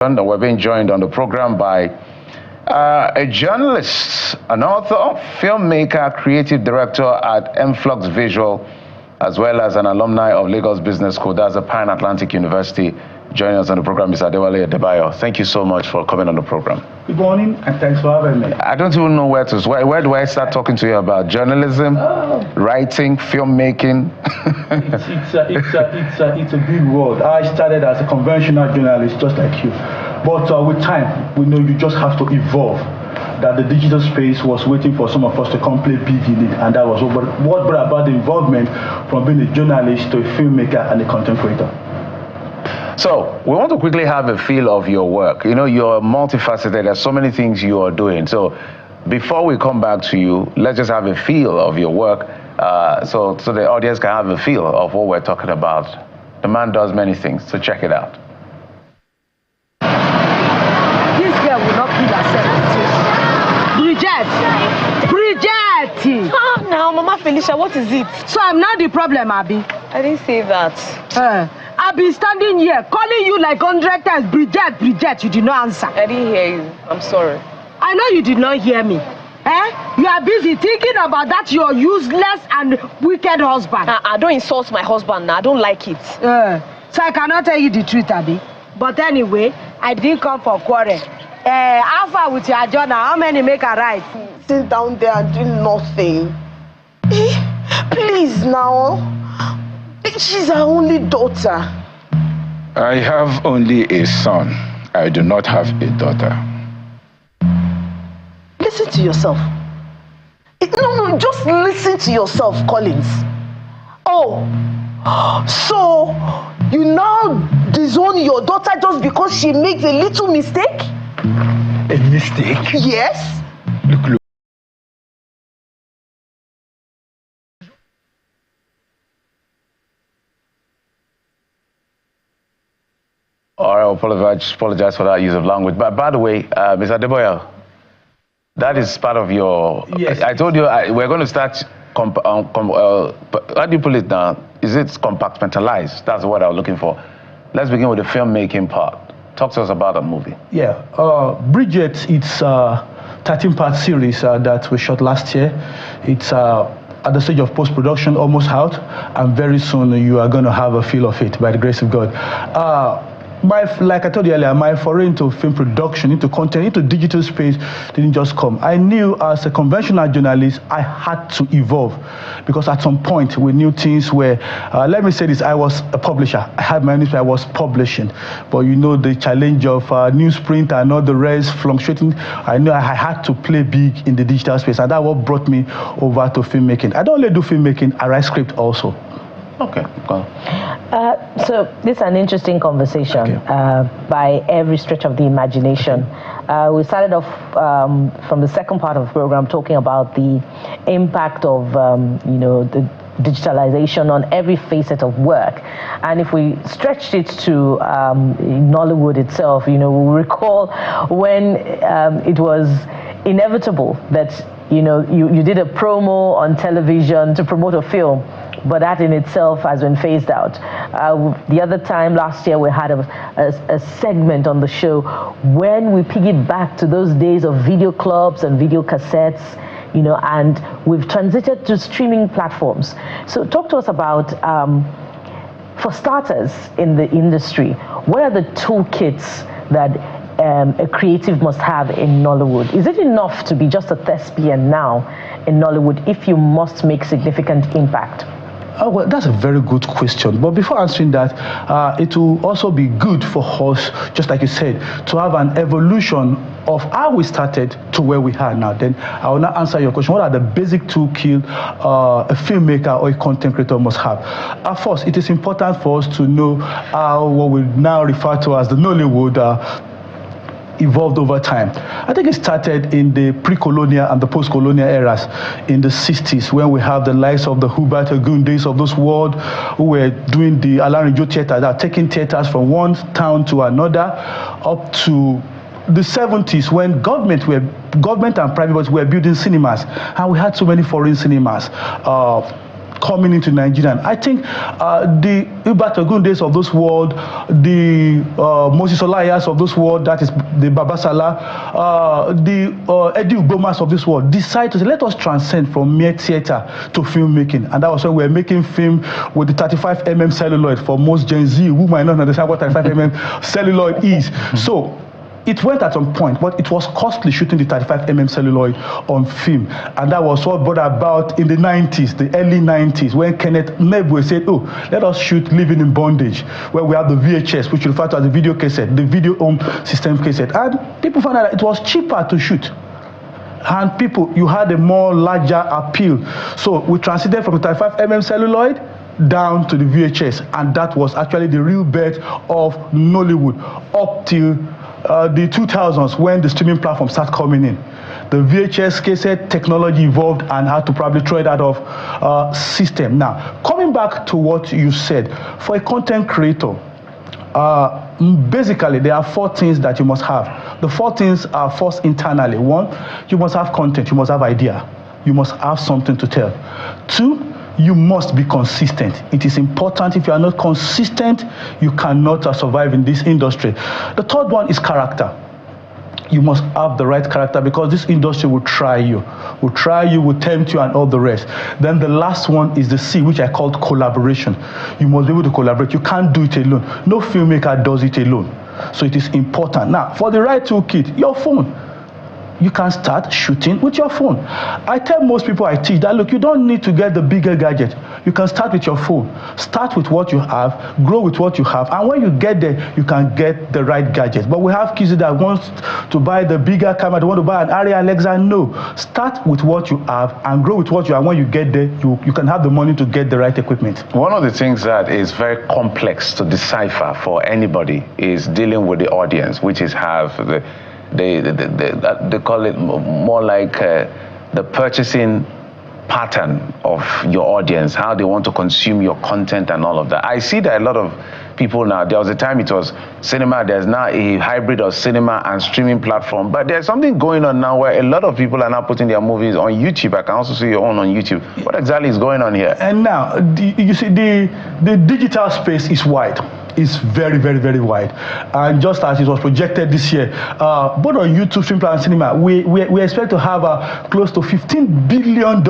And we're being joined on the program by a journalist, an author, filmmaker, creative director at Influx Visual, as well as an alumni of Lagos Business School. That's a Pan Atlantic University. Joining us on the program is Adewale Adebayo. Thank you so much for coming on the program. Good morning, and thanks for having me. I don't even know where do I start talking to you about journalism, writing, filmmaking? It's a big world. I started as a conventional journalist, just like you. But with time, we know you just have to evolve. That the digital space was waiting for some of us to come play big in it, and that was what brought about the involvement from being a journalist to a filmmaker and a content creator. So we want to quickly have a feel of your work. You know, you're multifaceted. There's so many things you are doing. So before we come back to you, let's just have a feel of your work, so the audience can have a feel of what we're talking about. The man does many things, so check it out. This girl will not kill herself. Bridget! Ah, now, Mama Felicia, what is it? So I'm not the problem, Abby. I didn't say that. I've been standing here calling you like 100 times, Bridget, you did not answer. I didn't hear you. I'm sorry. I know you did not hear me. You are busy thinking about that your useless and wicked husband. I don't insult my husband now. I don't like it. So I cannot tell you the truth, Abby. But anyway, I didn't come for quarrel. How far with your journal? How many make a right? Sit down there and do nothing. Please now. She's our only daughter. I have only a son. I do not have a daughter. Listen to yourself. No, just listen to yourself, Collins. Oh, so you now disown your daughter just because she makes a little mistake? A mistake? Yes. Look. All right, I apologize for that use of language. But by the way, Mr. Adebayo, that is part of your... Yes. I told you we're going to start... how do you put it down? Is it compartmentalized? That's what I was looking for. Let's begin with the filmmaking part. Talk to us about that movie. Yeah, Bridget, it's a 13-part series that we shot last year. It's at the stage of post-production, almost out, and very soon you are going to have a feel of it by the grace of God. Like I told you earlier, my foray into film production, into content, into digital space didn't just come. I knew as a conventional journalist, I had to evolve because at some point we knew things where, let me say this, I was a publisher. I had my newspaper, I was publishing. But you know, the challenge of newsprint and all the rest fluctuating, I knew I had to play big in the digital space. And that's what brought me over to filmmaking. I don't only do filmmaking, I write script also. Okay, go on. So this is an interesting conversation by every stretch of the imagination. We started off from the second part of the program talking about the impact of the digitalization on every facet of work, and if we stretched it to Nollywood itself, we recall when it was inevitable that you did a promo on television to promote a film, but that in itself has been phased out. The other time last year we had a segment on the show when we piggybacked back to those days of video clubs and video cassettes, and we've transited to streaming platforms. So talk to us about, for starters in the industry, what are the toolkits that a creative must have in Nollywood? Is it enough to be just a thespian now in Nollywood if you must make significant impact? Oh, well, that's a very good question. But before answering that, it will also be good for us, just like you said, to have an evolution of how we started to where we are now. Then I will now answer your question. What are the basic toolkits a filmmaker or a content creator must have? First, it is important for us to know what we now refer to as the Nollywood evolved over time. I think it started in the pre-colonial and the post-colonial eras in the 60s, when we have the likes of the Hubert Agundes of this world who were doing the Alarinjo theater, that taking theaters from one town to another, up to the 70s when government and private were building cinemas, and we had so many foreign cinemas. coming into Nigeria. I think the Uba Togun days of this world, the Moses Olayas of this world, that is the Babasala, the Eddie Ubomas of this world, decide to say, let us transcend from mere theater to filmmaking. And that was when we were making film with the 35mm celluloid for most Gen Z who might not understand what 35mm celluloid is. So it went at some point, but it was costly shooting the 35mm celluloid on film. And that was what brought about in the 90s, the early 90s, when Kenneth Mebwe said, oh, let us shoot Living in Bondage, where we have the VHS, which you refer to as the video cassette, the video home system cassette. And people found out that it was cheaper to shoot. And people, you had a more larger appeal. So we transited from the 35mm celluloid down to the VHS. And that was actually the real birth of Nollywood up till the 2000s, when the streaming platforms start coming in. The VHS cassette technology evolved and had to probably throw it out of system. Now, coming back to what you said, for a content creator, basically there are 4 things that you must have. The 4 things are first internally. 1, you must have content, you must have idea, you must have something to tell. 2, you must be consistent. It is important. If you are not consistent, you cannot survive in this industry. The 3rd one is character. You must have the right character, because this industry will try you, will tempt you and all the rest. Then the last one is the C, which I called collaboration. You must be able to collaborate. You can't do it alone. No filmmaker does it alone. So it is important. Now, for the right toolkit, your phone. You can start shooting with your phone. I tell most people I teach that, look, you don't need to get the bigger gadget. You can start with your phone. Start with what you have, grow with what you have, and when you get there, you can get the right gadget. But we have kids that want to buy the bigger camera, they want to buy an Arri Alexa. No. Start with what you have and grow with what you have. When you get there, you can have the money to get the right equipment. One of the things that is very complex to decipher for anybody is dealing with the audience, which is have they call it more like the purchasing pattern of your audience, how they want to consume your content and all of that. I see that a lot of people now, there was a time it was cinema, there's now a hybrid of cinema and streaming platform, but there's something going on now where a lot of people are now putting their movies on YouTube. I can also see your own on YouTube. What exactly is going on here? And now, you see, the digital space is wide. Is very, very, very wide. And just as it was projected this year, both on YouTube, stream and cinema, we expect to have close to $15 billion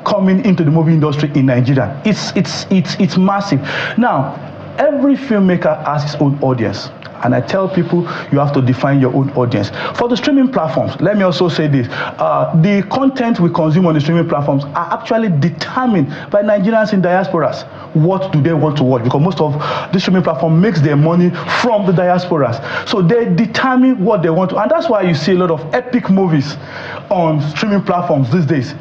coming into the movie industry in Nigeria. It's massive. Now, every filmmaker has his own audience. And I tell people, you have to define your own audience. For the streaming platforms, let me also say this. The content we consume on the streaming platforms are actually determined by Nigerians in diasporas. What do they want to watch? Because most of the streaming platform makes their money from the diasporas. So they determine what they want to. And that's why you see a lot of epic movies on streaming platforms these days.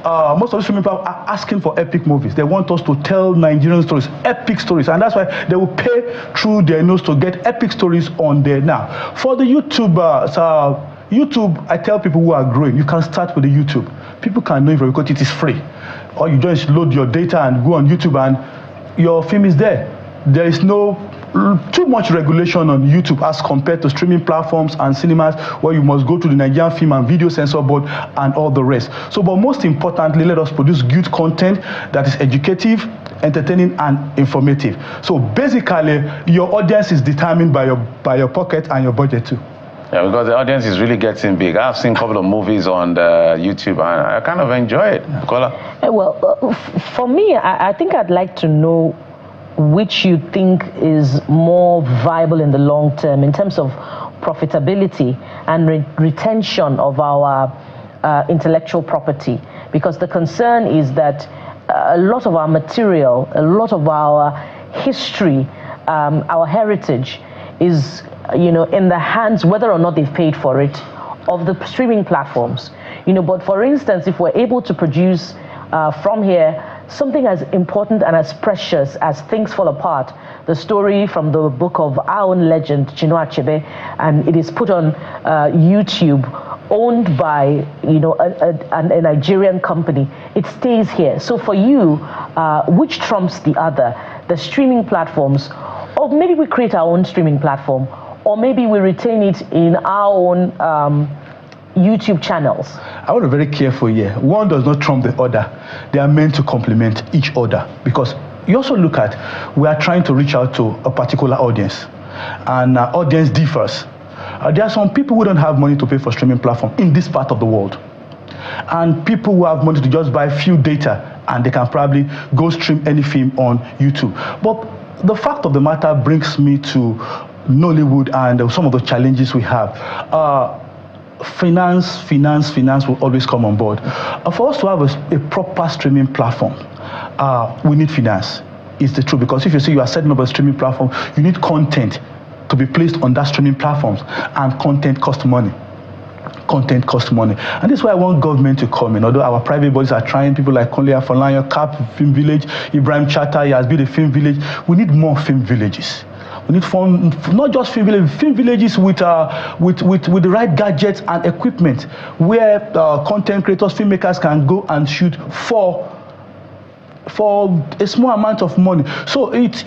Most of the streaming platforms are asking for epic movies. They want us to tell Nigerian stories, epic stories, and that's why they will pay through their nose to get epic stories on there. Now, for the YouTubers, YouTube, I tell people who are growing, you can start with the YouTube. People can know it because it is free. Or you just load your data and go on YouTube and your film is there. There is no too much regulation on YouTube as compared to streaming platforms and cinemas where you must go to the Nigerian Film and Video Censor Board and all the rest. So, but most importantly, let us produce good content that is educative, entertaining, and informative. So basically, your audience is determined by your pocket and your budget too. Yeah, because the audience is really getting big. I've seen a couple of movies on the YouTube and I kind of enjoy it. Yeah. Well, for me, I think I'd like to know which you think is more viable in the long term in terms of profitability and retention of our intellectual property. Because the concern is that a lot of our material, a lot of our history, our heritage is, in the hands, whether or not they've paid for it, of the streaming platforms. But for instance, if we're able to produce from here something as important and as precious as Things Fall Apart, the story from the book of our own legend, Chinua Achebe, and it is put on YouTube, owned by a Nigerian company, it stays here. So for you, which trumps the other? The streaming platforms, or maybe we create our own streaming platform, or maybe we retain it in our own YouTube channels? I want to be very careful here. One does not trump the other. They are meant to complement each other, because you also look at, we are trying to reach out to a particular audience, and our audience differs. There are some people who don't have money to pay for streaming platform in this part of the world, and people who have money to just buy few data, and they can probably go stream any film on YouTube. But the fact of the matter brings me to Nollywood and some of the challenges we have. Finance will always come on board. For us to have a proper streaming platform, we need finance. It's the truth, because if you say you are setting up a streaming platform, you need content to be placed on that streaming platforms, and content costs money. Content costs money. And this is why I want government to come in. Although our private bodies are trying, people like Conley Afolayan, CAP Film Village, Ibrahim Chatta, he has built a film village. We need more film villages. We need not just film villages with the right gadgets and equipment, where content creators, filmmakers can go and shoot for a small amount of money. So it's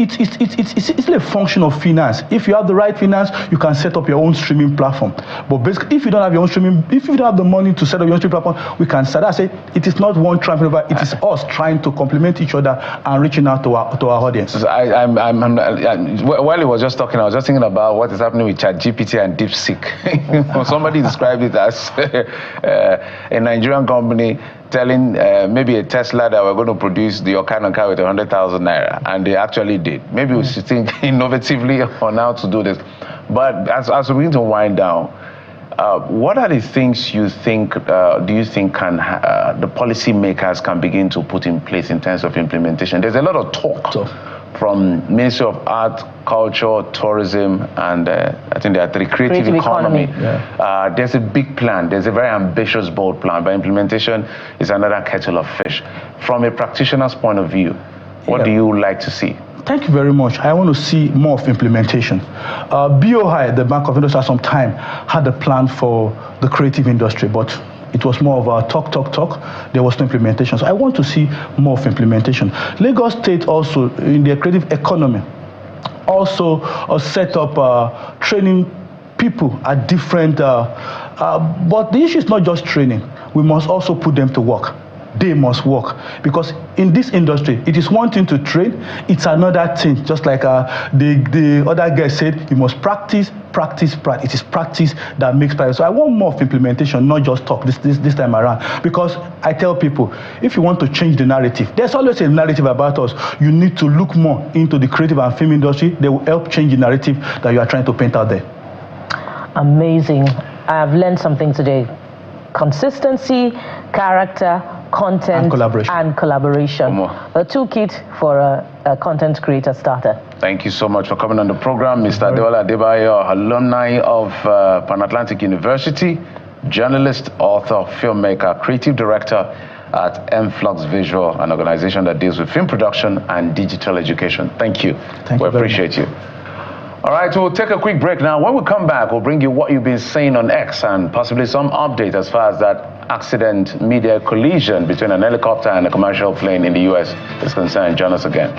a function of finance. If you have the right finance, you can set up your own streaming platform. But basically, if you don't have your own streaming, if you don't have the money to set up your own streaming platform, we can start. I say it is not one trying over. It is us trying to complement each other and reaching out to our audience. While he was just talking, I was just thinking about what is happening with ChatGPT and DeepSeek. Somebody described it as a Nigerian company telling maybe a Tesla that we're going to produce the Okano car with 100,000 naira, and they actually did. Maybe we should think innovatively on how to do this. But as we begin to wind down, what are the things you think, do you think the policymakers can begin to put in place in terms of implementation? There's a lot of talk from Ministry of Art, Culture, Tourism, and I think there are three, creative economy. Yeah. There's a big plan. There's a very ambitious, bold plan, but implementation is another kettle of fish. From a practitioner's point of view, what do you like to see? Thank you very much. I want to see more of implementation. BOI, the Bank of Industry, at some time had a plan for the creative industry, but it was more of a talk. There was no implementation. So I want to see more of implementation. Lagos State also, in their creative economy, also set up training people at different, but the issue is not just training. We must also put them to work. They must work, because in this industry, it is one thing to train, it's another thing. Just like the other guy said, you must practice. It is practice that makes practice. So I want more of implementation, not just talk this time around. Because I tell people, if you want to change the narrative, there's always a narrative about us. You need to look more into the creative and film industry. They will help change the narrative that you are trying to paint out there. Amazing. I've learned something today. Consistency, character, content, and collaboration. A toolkit for a content creator starter. Thank you so much for coming on the program, Mr. Adeola Adebayo, alumni of Pan Atlantic University, journalist, author, filmmaker, creative director at Influx Visual, an organization that deals with film production and digital education. Thank you. We appreciate you. All right, we'll take a quick break now. When we come back, we'll bring you what you've been saying on X and possibly some update as far as that accident, media collision between an helicopter and a commercial plane in the U.S. is concerned. Join us again.